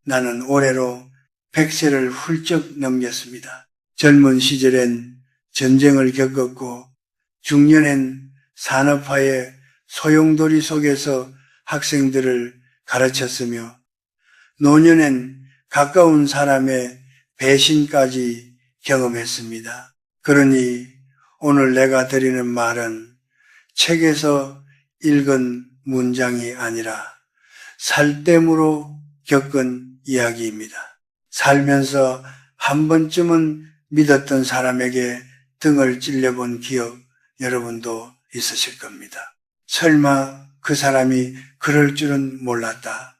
나는 올해로 100세를 훌쩍 넘겼습니다. 젊은 시절엔 전쟁을 겪었고 중년엔 산업화의 소용돌이 속에서 학생들을 가르쳤으며 노년엔 가까운 사람의 배신까지 경험했습니다. 그러니 오늘 내가 드리는 말은 책에서 읽은 문장이 아니라 살됨으로 겪은 이야기입니다. 살면서 한 번쯤은 믿었던 사람에게 등을 찔려본 기억 여러분도 있으실 겁니다. 설마 그 사람이 그럴 줄은 몰랐다.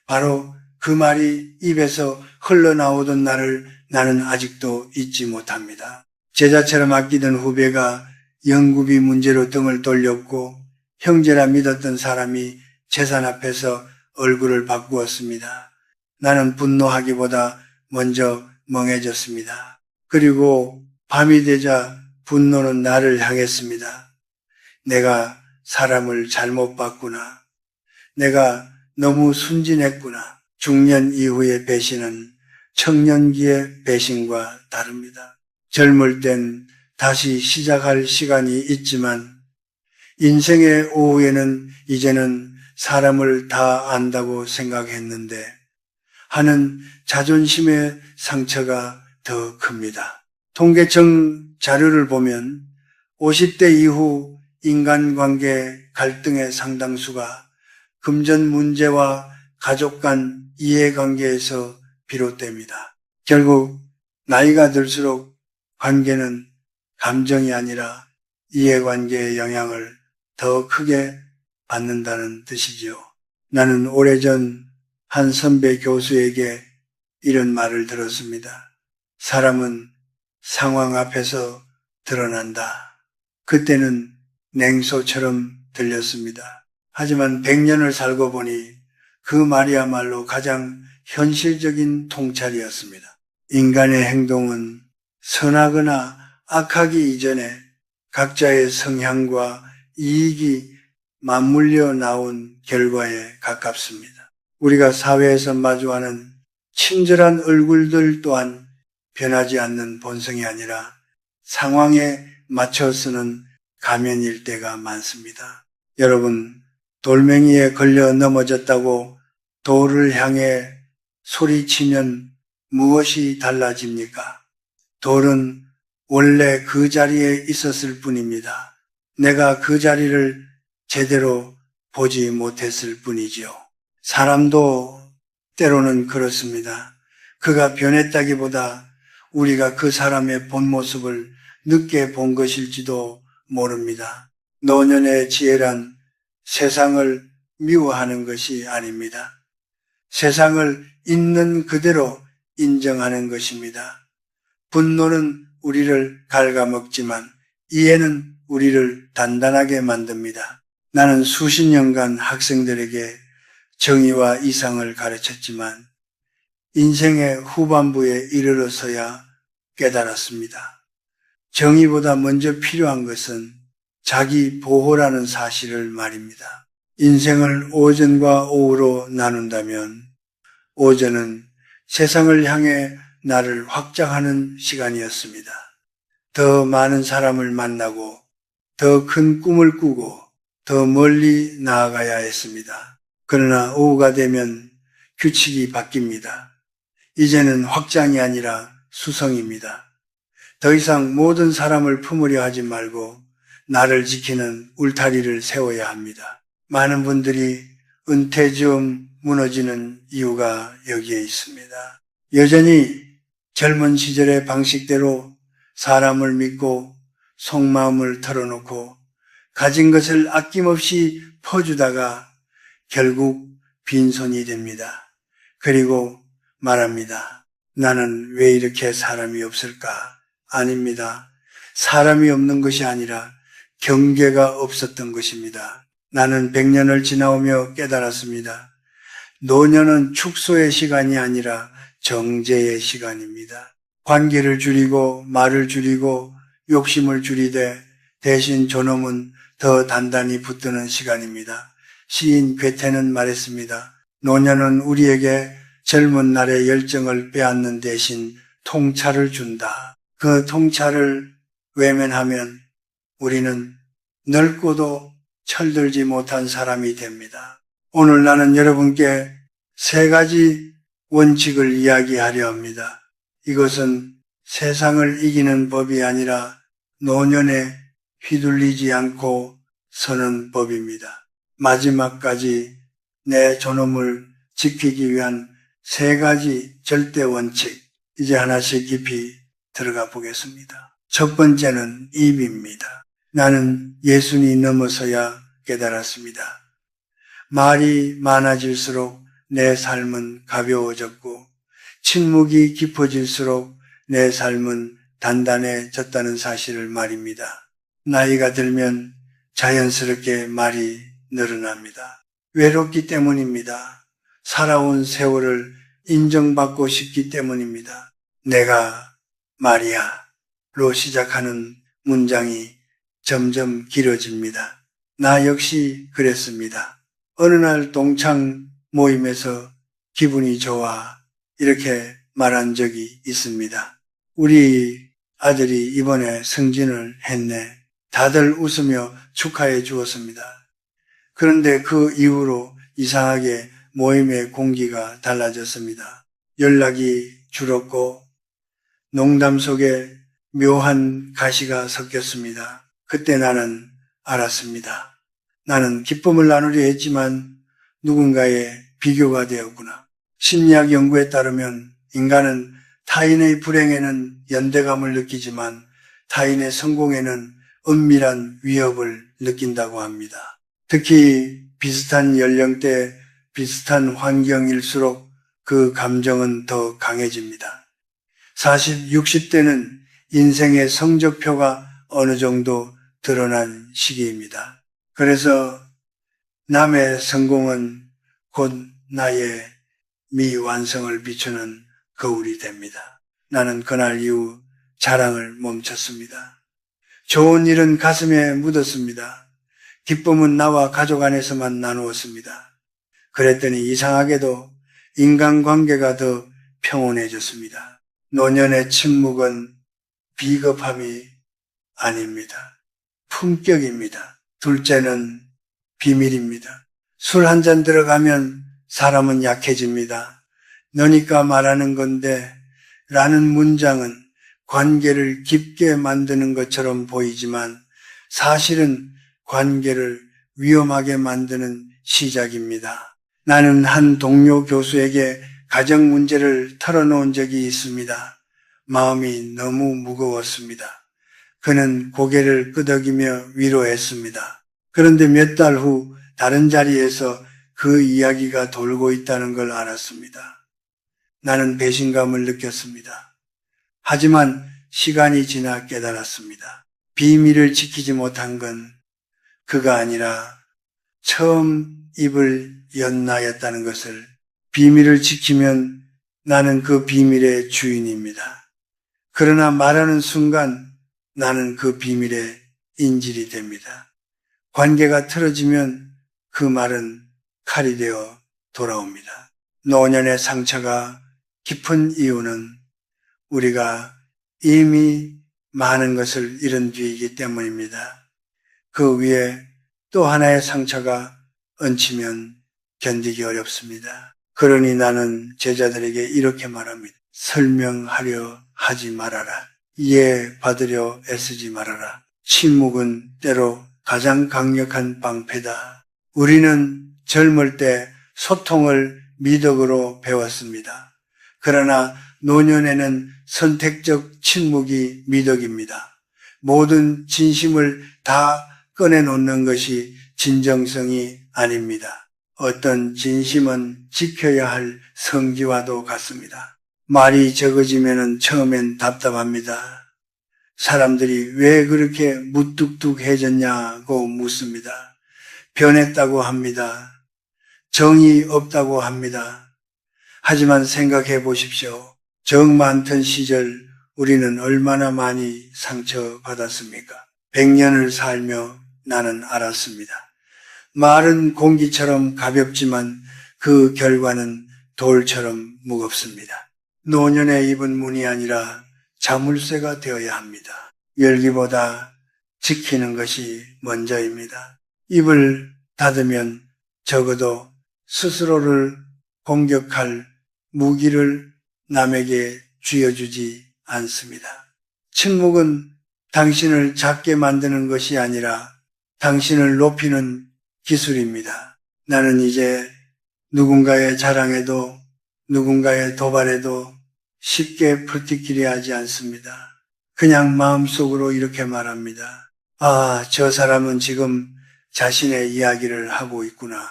바로 그 말이 입에서 흘러나오던 날을 나는 아직도 잊지 못합니다. 제자처럼 아끼던 후배가 연구비 문제로 등을 돌렸고 형제라 믿었던 사람이 재산 앞에서 얼굴을 바꾸었습니다. 나는 분노하기보다 먼저 멍해졌습니다. 그리고 밤이 되자 분노는 나를 향했습니다. 내가 사람을 잘못 봤구나. 내가 너무 순진했구나. 중년 이후의 배신은 청년기의 배신과 다릅니다. 젊을 땐 다시 시작할 시간이 있지만 인생의 오후에는 이제는 사람을 다 안다고 생각했는데 하는 자존심의 상처가 더 큽니다. 통계청 자료를 보면 50대 이후 인간관계 갈등의 상당수가 금전 문제와 가족 간 이해관계에서 비롯됩니다. 결국 나이가 들수록 관계는 감정이 아니라 이해관계의 영향을 더 크게 받는다는 뜻이지요. 나는 오래전 한 선배 교수에게 이런 말을 들었습니다. 사람은 상황 앞에서 드러난다. 그때는 냉소처럼 들렸습니다. 하지만 100년을 살고 보니 그 말이야말로 가장 현실적인 통찰이었습니다. 인간의 행동은 선하거나 악하기 이전에 각자의 성향과 이익이 맞물려 나온 결과에 가깝습니다. 우리가 사회에서 마주하는 친절한 얼굴들 또한 변하지 않는 본성이 아니라 상황에 맞춰 쓰는 가면일 때가 많습니다. 여러분, 돌멩이에 걸려 넘어졌다고 돌을 향해 소리치면 무엇이 달라집니까? 돌은 원래 그 자리에 있었을 뿐입니다. 내가 그 자리를 제대로 보지 못했을 뿐이지요. 사람도 때로는 그렇습니다. 그가 변했다기보다 우리가 그 사람의 본 모습을 늦게 본 것일지도 모릅니다. 노년의 지혜란 세상을 미워하는 것이 아닙니다. 세상을 있는 그대로 인정하는 것입니다. 분노는 우리를 갉아먹지만 이해는 우리를 단단하게 만듭니다. 나는 수십 년간 학생들에게 정의와 이상을 가르쳤지만 인생의 후반부에 이르러서야 깨달았습니다. 정의보다 먼저 필요한 것은 자기 보호라는 사실을 말입니다. 인생을 오전과 오후로 나눈다면 오전은 세상을 향해 나를 확장하는 시간이었습니다. 더 많은 사람을 만나고 더 큰 꿈을 꾸고 더 멀리 나아가야 했습니다. 그러나 오후가 되면 규칙이 바뀝니다. 이제는 확장이 아니라 수성입니다. 더 이상 모든 사람을 품으려 하지 말고 나를 지키는 울타리를 세워야 합니다. 많은 분들이 은퇴 즈음 무너지는 이유가 여기에 있습니다. 여전히 젊은 시절의 방식대로 사람을 믿고 속마음을 털어놓고 가진 것을 아낌없이 퍼주다가 결국 빈손이 됩니다. 그리고 말합니다. 나는 왜 이렇게 사람이 없을까? 아닙니다. 사람이 없는 것이 아니라 경계가 없었던 것입니다. 나는 100년을 지나오며 깨달았습니다. 노년은 축소의 시간이 아니라 정제의 시간입니다. 관계를 줄이고 말을 줄이고 욕심을 줄이되 대신 존엄은 더 단단히 붙드는 시간입니다. 시인 괴테는 말했습니다. 노년은 우리에게 젊은 날의 열정을 빼앗는 대신 통찰을 준다. 그 통찰을 외면하면 우리는 넓고도 철들지 못한 사람이 됩니다. 오늘 나는 여러분께 3가지 원칙을 이야기하려 합니다. 이것은 세상을 이기는 법이 아니라 노년에 휘둘리지 않고 서는 법입니다. 마지막까지 내 존엄을 지키기 위한 3가지 절대 원칙, 이제 하나씩 깊이 들어가 보겠습니다. 첫 번째는 입입니다. 나는 예순이 넘어서야 깨달았습니다. 말이 많아질수록 내 삶은 가벼워졌고 침묵이 깊어질수록 내 삶은 단단해졌다는 사실을 말입니다. 나이가 들면 자연스럽게 말이 늘어납니다. 외롭기 때문입니다. 살아온 세월을 인정받고 싶기 때문입니다. 내가 말이야로 시작하는 문장이 점점 길어집니다. 나 역시 그랬습니다. 어느 날 동창 모임에서 기분이 좋아 이렇게 말한 적이 있습니다. 우리 아들이 이번에 승진을 했네. 다들 웃으며 축하해 주었습니다. 그런데 그 이후로 이상하게 모임의 공기가 달라졌습니다. 연락이 줄었고 농담 속에 묘한 가시가 섞였습니다. 그때 나는 알았습니다. 나는 기쁨을 나누려 했지만 누군가의 비교가 되었구나. 심리학 연구에 따르면 인간은 타인의 불행에는 연대감을 느끼지만 타인의 성공에는 은밀한 위협을 느낀다고 합니다. 특히 비슷한 연령대, 비슷한 환경일수록 그 감정은 더 강해집니다. 40, 60대는 인생의 성적표가 어느 정도 드러난 시기입니다. 그래서 남의 성공은 곧 나의 미완성을 비추는 거울이 됩니다. 나는 그날 이후 자랑을 멈췄습니다. 좋은 일은 가슴에 묻었습니다. 기쁨은 나와 가족 안에서만 나누었습니다. 그랬더니 이상하게도 인간관계가 더 평온해졌습니다. 노년의 침묵은 비겁함이 아닙니다. 품격입니다. 둘째는 비밀입니다. 술 한 잔 들어가면 사람은 약해집니다. 너니까 말하는 건데 라는 문장은 관계를 깊게 만드는 것처럼 보이지만 사실은 관계를 위험하게 만드는 시작입니다. 나는 한 동료 교수에게 가정 문제를 털어놓은 적이 있습니다. 마음이 너무 무거웠습니다. 그는 고개를 끄덕이며 위로했습니다. 그런데 몇 달 후 다른 자리에서 그 이야기가 돌고 있다는 걸 알았습니다. 나는 배신감을 느꼈습니다. 하지만 시간이 지나 깨달았습니다. 비밀을 지키지 못한 건 그가 아니라 처음 입을 연 나였다는 것을. 비밀을 지키면 나는 그 비밀의 주인입니다. 그러나 말하는 순간 나는 그 비밀의 인질이 됩니다. 관계가 틀어지면 그 말은 칼이 되어 돌아옵니다. 노년의 상처가 깊은 이유는 우리가 이미 많은 것을 잃은 뒤이기 때문입니다. 그 위에 또 하나의 상처가 얹히면 견디기 어렵습니다. 그러니 나는 제자들에게 이렇게 말합니다. 설명하려 하지 말아라. 이해받으려 애쓰지 말아라. 침묵은 때로 가장 강력한 방패다. 우리는 젊을 때 소통을 미덕으로 배웠습니다. 그러나 노년에는 선택적 침묵이 미덕입니다. 모든 진심을 다 꺼내놓는 것이 진정성이 아닙니다. 어떤 진심은 지켜야 할 성지와도 같습니다. 말이 적어지면 처음엔 답답합니다. 사람들이 왜 그렇게 무뚝뚝해졌냐고 묻습니다. 변했다고 합니다. 정이 없다고 합니다. 하지만 생각해 보십시오. 정 많던 시절 우리는 얼마나 많이 상처받았습니까? 100년을 살며 나는 알았습니다. 말은 공기처럼 가볍지만 그 결과는 돌처럼 무겁습니다. 노년에 입은 문이 아니라 자물쇠가 되어야 합니다. 열기보다 지키는 것이 먼저입니다. 입을 닫으면 적어도 스스로를 공격할 무기를 남에게 쥐어주지 않습니다. 침묵은 당신을 작게 만드는 것이 아니라 당신을 높이는 기술입니다. 나는 이제 누군가의 자랑에도 누군가의 도발에도 쉽게 풀티키리 하지 않습니다. 그냥 마음속으로 이렇게 말합니다. 아, 저 사람은 지금 자신의 이야기를 하고 있구나.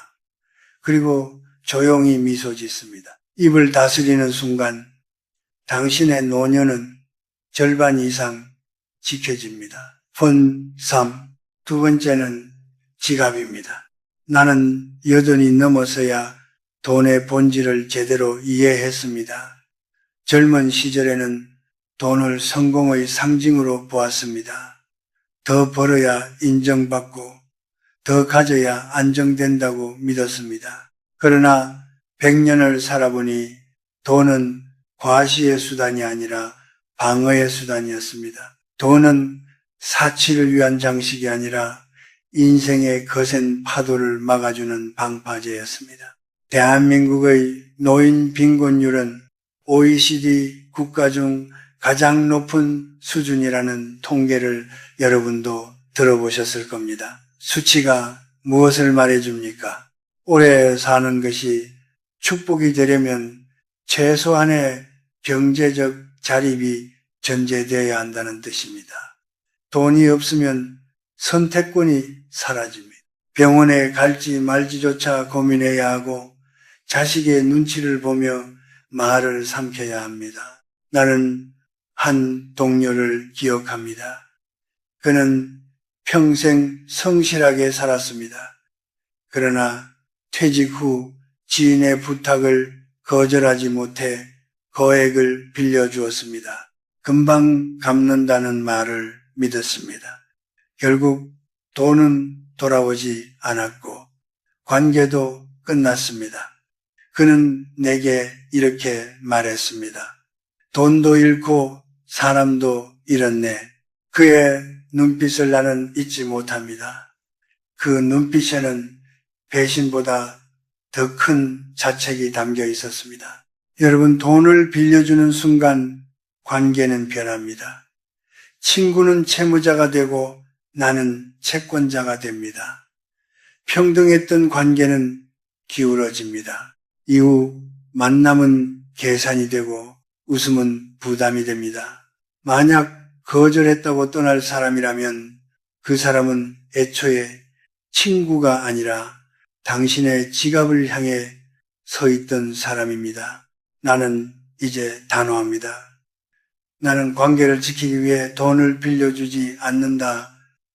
그리고 조용히 미소 짓습니다. 입을 다스리는 순간 당신의 노년은 절반 이상 지켜집니다. 본 3. 두 번째는 지갑입니다. 나는 여든이 넘어서야 돈의 본질을 제대로 이해했습니다. 젊은 시절에는 돈을 성공의 상징으로 보았습니다. 더 벌어야 인정받고 더 가져야 안정된다고 믿었습니다. 그러나 100년을 살아보니 돈은 과시의 수단이 아니라 방어의 수단이었습니다. 돈은 사치를 위한 장식이 아니라 인생의 거센 파도를 막아주는 방파제였습니다. 대한민국의 노인 빈곤율은 OECD 국가 중 가장 높은 수준이라는 통계를 여러분도 들어보셨을 겁니다. 수치가 무엇을 말해줍니까? 오래 사는 것이 축복이 되려면 최소한의 경제적 자립이 전제되어야 한다는 뜻입니다. 돈이 없으면 선택권이 사라집니다. 병원에 갈지 말지조차 고민해야 하고 자식의 눈치를 보며 말을 삼켜야 합니다. 나는 한 동료를 기억합니다. 그는 평생 성실하게 살았습니다. 그러나 퇴직 후 지인의 부탁을 거절하지 못해 거액을 빌려주었습니다. 금방 갚는다는 말을 믿었습니다. 결국 돈은 돌아오지 않았고 관계도 끝났습니다. 그는 내게 이렇게 말했습니다. 돈도 잃고 사람도 잃었네. 그의 눈빛을 나는 잊지 못합니다. 그 눈빛에는 배신보다 더 큰 자책이 담겨 있었습니다. 여러분, 돈을 빌려주는 순간 관계는 변합니다. 친구는 채무자가 되고 나는 채권자가 됩니다. 평등했던 관계는 기울어집니다. 이후 만남은 계산이 되고 웃음은 부담이 됩니다. 만약 거절했다고 떠날 사람이라면 그 사람은 애초에 친구가 아니라 당신의 지갑을 향해 서 있던 사람입니다. 나는 이제 단호합니다. 나는 관계를 지키기 위해 돈을 빌려주지 않는다.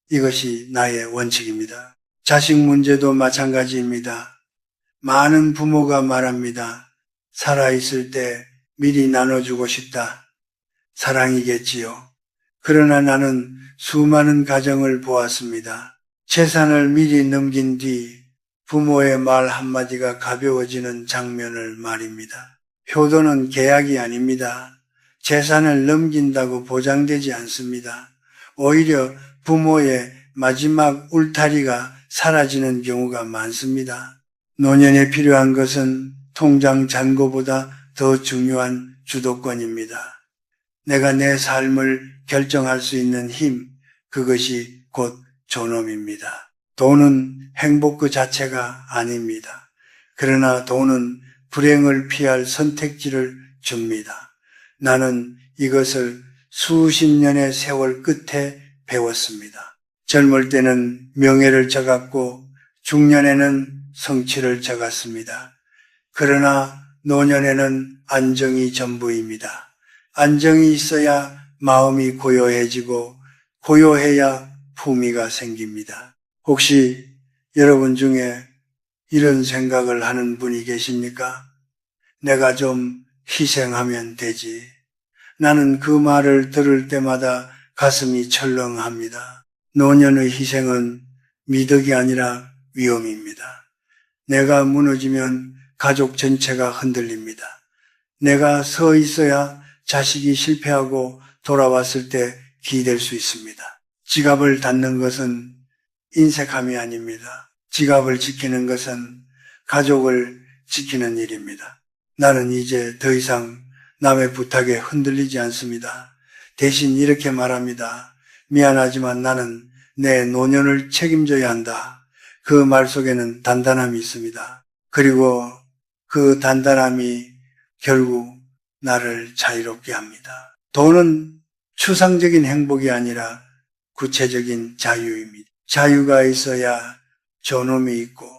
이것이 나의 원칙입니다. 자식 문제도 마찬가지입니다. 많은 부모가 말합니다. 살아있을 때 미리 나눠주고 싶다. 사랑이겠지요. 그러나 나는 수많은 가정을 보았습니다. 재산을 미리 넘긴 뒤 부모의 말 한마디가 가벼워지는 장면을 말입니다. 효도는 계약이 아닙니다. 재산을 넘긴다고 보장되지 않습니다. 오히려 부모의 마지막 울타리가 사라지는 경우가 많습니다. 노년에 필요한 것은 통장 잔고보다 더 중요한 주도권입니다. 내가 내 삶을 결정할 수 있는 힘, 그것이 곧 존엄입니다. 돈은 행복 그 자체가 아닙니다. 그러나 돈은 불행을 피할 선택지를 줍니다. 나는 이것을 수십 년의 세월 끝에 배웠습니다. 젊을 때는 명예를 져갔고 중년에는 성취를 져갔습니다. 그러나 노년에는 안정이 전부입니다. 안정이 있어야 마음이 고요해지고 고요해야 품위가 생깁니다. 혹시 여러분 중에 이런 생각을 하는 분이 계십니까? 내가 좀 희생하면 되지. 나는 그 말을 들을 때마다 가슴이 철렁합니다. 노년의 희생은 미덕이 아니라 위험입니다. 내가 무너지면 가족 전체가 흔들립니다. 내가 서 있어야 자식이 실패하고 돌아왔을 때 기댈 수 있습니다. 지갑을 닫는 것은 인색함이 아닙니다. 지갑을 지키는 것은 가족을 지키는 일입니다. 나는 이제 더 이상 남의 부탁에 흔들리지 않습니다. 대신 이렇게 말합니다. 미안하지만 나는 내 노년을 책임져야 한다. 그 말 속에는 단단함이 있습니다. 그리고 그 단단함이 결국 나를 자유롭게 합니다. 돈은 추상적인 행복이 아니라 구체적인 자유입니다. 자유가 있어야 존엄이 있고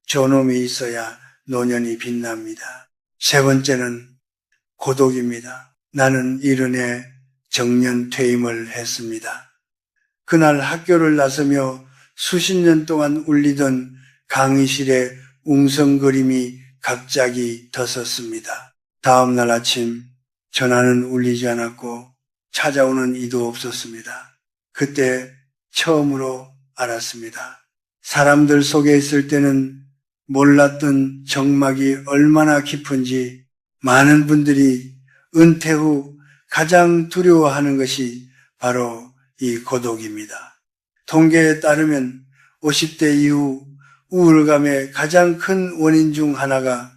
존엄이 있어야 노년이 빛납니다. 세 번째는 고독입니다. 나는 이른에 정년 퇴임을 했습니다. 그날 학교를 나서며 수십 년 동안 울리던 강의실의 웅성거림이 갑자기 터섰습니다. 다음 날 아침 전화는 울리지 않았고 찾아오는 이도 없었습니다. 그때 처음으로 알았습니다. 사람들 속에 있을 때는 몰랐던 정막이 얼마나 깊은지 많은 분들이 은퇴 후 가장 두려워하는 것이 바로 이 고독입니다. 통계에 따르면 50대 이후 우울감의 가장 큰 원인 중 하나가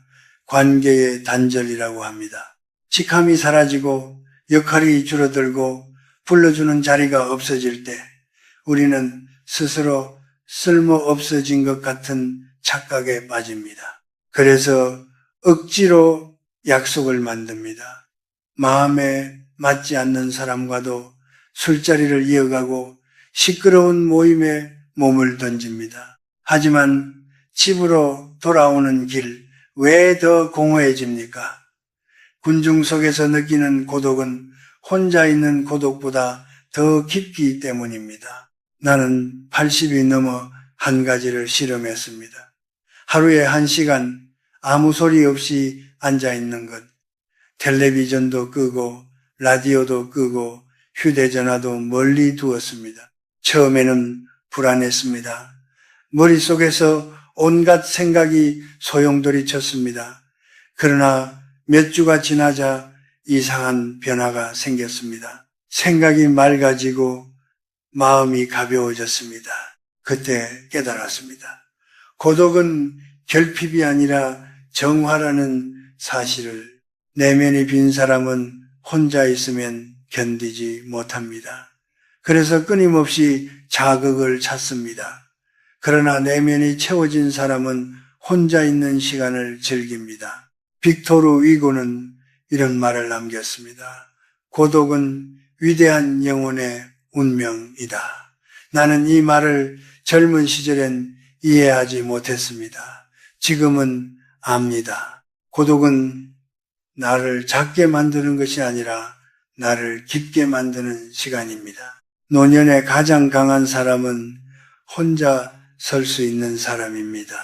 관계의 단절이라고 합니다. 직함이 사라지고 역할이 줄어들고 불러주는 자리가 없어질 때 우리는 스스로 쓸모없어진 것 같은 착각에 빠집니다. 그래서 억지로 약속을 만듭니다. 마음에 맞지 않는 사람과도 술자리를 이어가고 시끄러운 모임에 몸을 던집니다. 하지만 집으로 돌아오는 길 왜 더 공허해집니까? 군중 속에서 느끼는 고독은 혼자 있는 고독보다 더 깊기 때문입니다. 나는 80이 넘어 한 가지를 실험했습니다. 하루에 1시간 아무 소리 없이 앉아있는 것, 텔레비전도 끄고 라디오도 끄고 휴대전화도 멀리 두었습니다. 처음에는 불안했습니다. 머릿속에서 온갖 생각이 소용돌이 쳤습니다. 그러나 몇 주가 지나자 이상한 변화가 생겼습니다. 생각이 맑아지고 마음이 가벼워졌습니다. 그때 깨달았습니다. 고독은 결핍이 아니라 정화라는 사실을. 내면이 빈 사람은 혼자 있으면 견디지 못합니다. 그래서 끊임없이 자극을 찾습니다. 그러나 내면이 채워진 사람은 혼자 있는 시간을 즐깁니다. 빅토르 위고는 이런 말을 남겼습니다. 고독은 위대한 영혼의 운명이다. 나는 이 말을 젊은 시절엔 이해하지 못했습니다. 지금은 압니다. 고독은 나를 작게 만드는 것이 아니라 나를 깊게 만드는 시간입니다. 노년에 가장 강한 사람은 혼자 설 수 있는 사람입니다.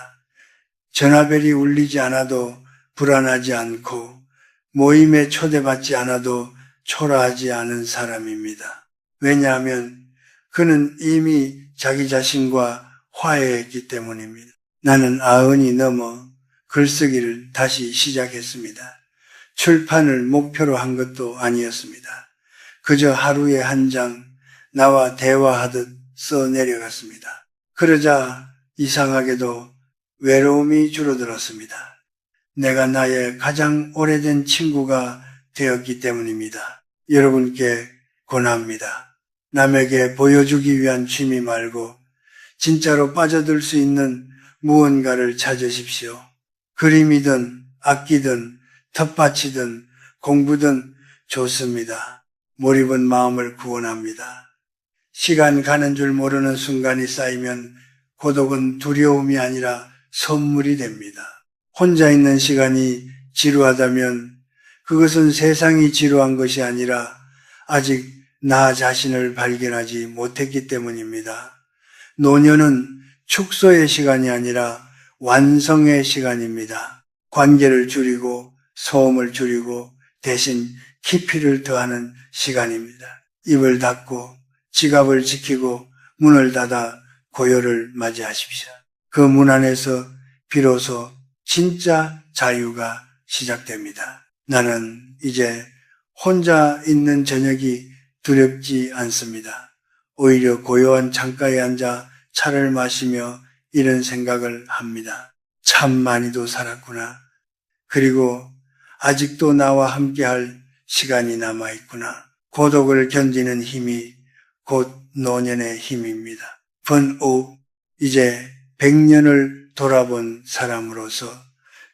전화벨이 울리지 않아도 불안하지 않고 모임에 초대받지 않아도 초라하지 않은 사람입니다. 왜냐하면 그는 이미 자기 자신과 화해했기 때문입니다. 나는 90이 넘어 글쓰기를 다시 시작했습니다. 출판을 목표로 한 것도 아니었습니다. 그저 하루에 한 장 나와 대화하듯 써 내려갔습니다. 그러자 이상하게도 외로움이 줄어들었습니다. 내가 나의 가장 오래된 친구가 되었기 때문입니다. 여러분께 권합니다. 남에게 보여주기 위한 취미 말고 진짜로 빠져들 수 있는 무언가를 찾으십시오. 그림이든 악기든 텃밭이든 공부든 좋습니다. 몰입은 마음을 구원합니다. 시간 가는 줄 모르는 순간이 쌓이면 고독은 두려움이 아니라 선물이 됩니다. 혼자 있는 시간이 지루하다면 그것은 세상이 지루한 것이 아니라 아직 나 자신을 발견하지 못했기 때문입니다. 노년은 축소의 시간이 아니라 완성의 시간입니다. 관계를 줄이고 소음을 줄이고 대신 깊이를 더하는 시간입니다. 입을 닫고 지갑을 지키고 문을 닫아 고요를 맞이하십시오. 그 문 안에서 비로소 진짜 자유가 시작됩니다. 나는 이제 혼자 있는 저녁이 두렵지 않습니다. 오히려 고요한 창가에 앉아 차를 마시며 이런 생각을 합니다. 참 많이도 살았구나. 그리고 아직도 나와 함께할 시간이 남아있구나. 고독을 견디는 힘이 곧 노년의 힘입니다. 번우 이제 100년을 돌아본 사람으로서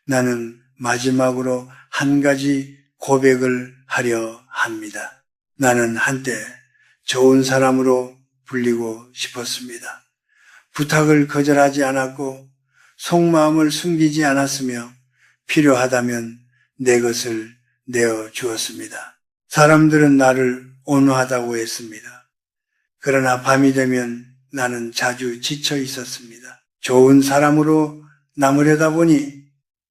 나는 마지막으로 한 가지 고백을 하려 합니다. 나는 한때 좋은 사람으로 불리고 싶었습니다. 부탁을 거절하지 않았고 속마음을 숨기지 않았으며 필요하다면 내 것을 내어 주었습니다. 사람들은 나를 온화하다고 했습니다. 그러나 밤이 되면 나는 자주 지쳐 있었습니다. 좋은 사람으로 남으려다 보니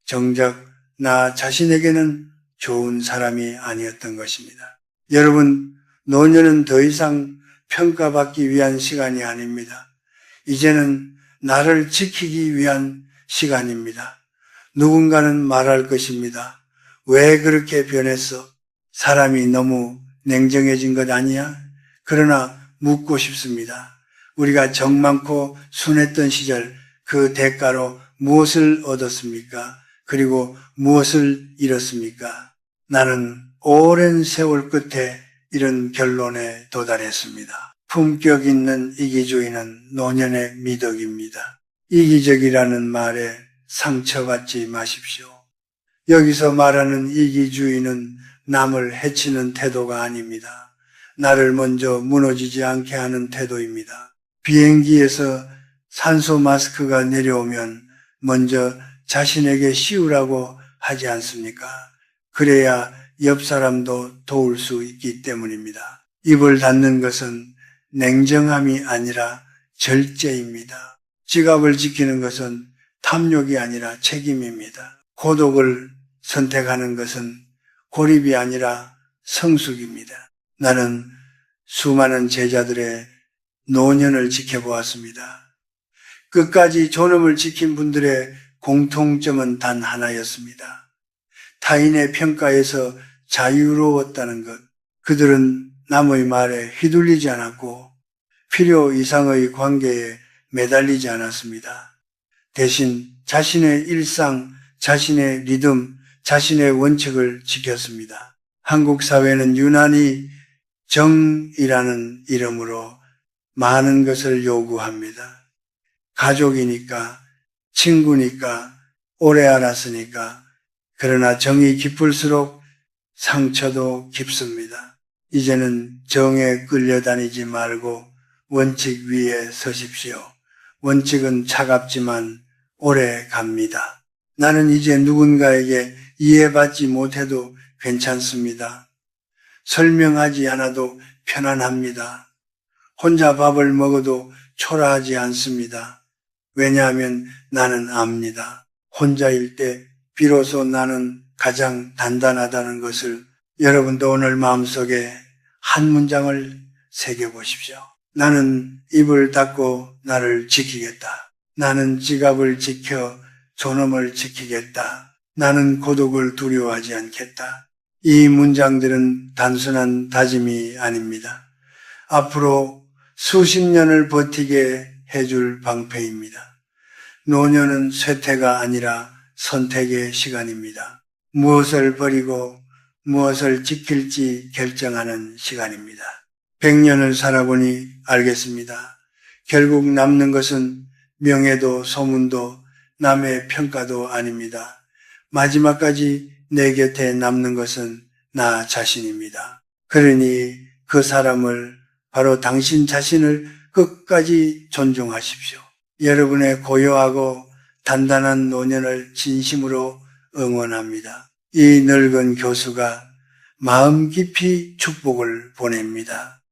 정작 나 자신에게는 좋은 사람이 아니었던 것입니다. 여러분, 노년은 더 이상 평가받기 위한 시간이 아닙니다. 이제는 나를 지키기 위한 시간입니다. 누군가는 말할 것입니다. 왜 그렇게 변했어? 사람이 너무 냉정해진 것 아니야? 그러나 묻고 싶습니다. 우리가 정 많고 순했던 시절 그 대가로 무엇을 얻었습니까? 그리고 무엇을 잃었습니까? 나는 오랜 세월 끝에 이런 결론에 도달했습니다. 품격 있는 이기주의는 노년의 미덕입니다. 이기적이라는 말에 상처받지 마십시오. 여기서 말하는 이기주의는 남을 해치는 태도가 아닙니다. 나를 먼저 무너지지 않게 하는 태도입니다. 비행기에서 산소 마스크가 내려오면 먼저 자신에게 씌우라고 하지 않습니까? 그래야 옆 사람도 도울 수 있기 때문입니다. 입을 닫는 것은 냉정함이 아니라 절제입니다. 지갑을 지키는 것은 탐욕이 아니라 책임입니다. 고독을 선택하는 것은 고립이 아니라 성숙입니다. 나는 수많은 제자들의 노년을 지켜보았습니다. 끝까지 존엄을 지킨 분들의 공통점은 단 하나였습니다. 타인의 평가에서 자유로웠다는 것. 그들은 남의 말에 휘둘리지 않았고 필요 이상의 관계에 매달리지 않았습니다. 대신 자신의 일상, 자신의 리듬, 자신의 원칙을 지켰습니다. 한국 사회는 유난히 정이라는 이름으로 많은 것을 요구합니다. 가족이니까, 친구니까, 오래 알았으니까. 그러나 정이 깊을수록 상처도 깊습니다. 이제는 정에 끌려다니지 말고 원칙 위에 서십시오. 원칙은 차갑지만 오래 갑니다. 나는 이제 누군가에게 이해받지 못해도 괜찮습니다. 설명하지 않아도 편안합니다. 혼자 밥을 먹어도 초라하지 않습니다. 왜냐하면 나는 압니다. 혼자일 때 비로소 나는 가장 단단하다는 것을. 여러분도 오늘 마음속에 한 문장을 새겨보십시오. 나는 입을 닫고 나를 지키겠다. 나는 지갑을 지켜 존엄을 지키겠다. 나는 고독을 두려워하지 않겠다. 이 문장들은 단순한 다짐이 아닙니다. 앞으로 수십 년을 버티게 해줄 방패입니다. 노년은 쇠퇴가 아니라 선택의 시간입니다. 무엇을 버리고 무엇을 지킬지 결정하는 시간입니다. 100년을 살아보니 알겠습니다. 결국 남는 것은 명예도 소문도 남의 평가도 아닙니다. 마지막까지 내 곁에 남는 것은 나 자신입니다. 그러니 그 사람을, 바로 당신 자신을 끝까지 존중하십시오. 여러분의 고요하고 단단한 노년을 진심으로 응원합니다. 이 늙은 교수가 마음 깊이 축복을 보냅니다.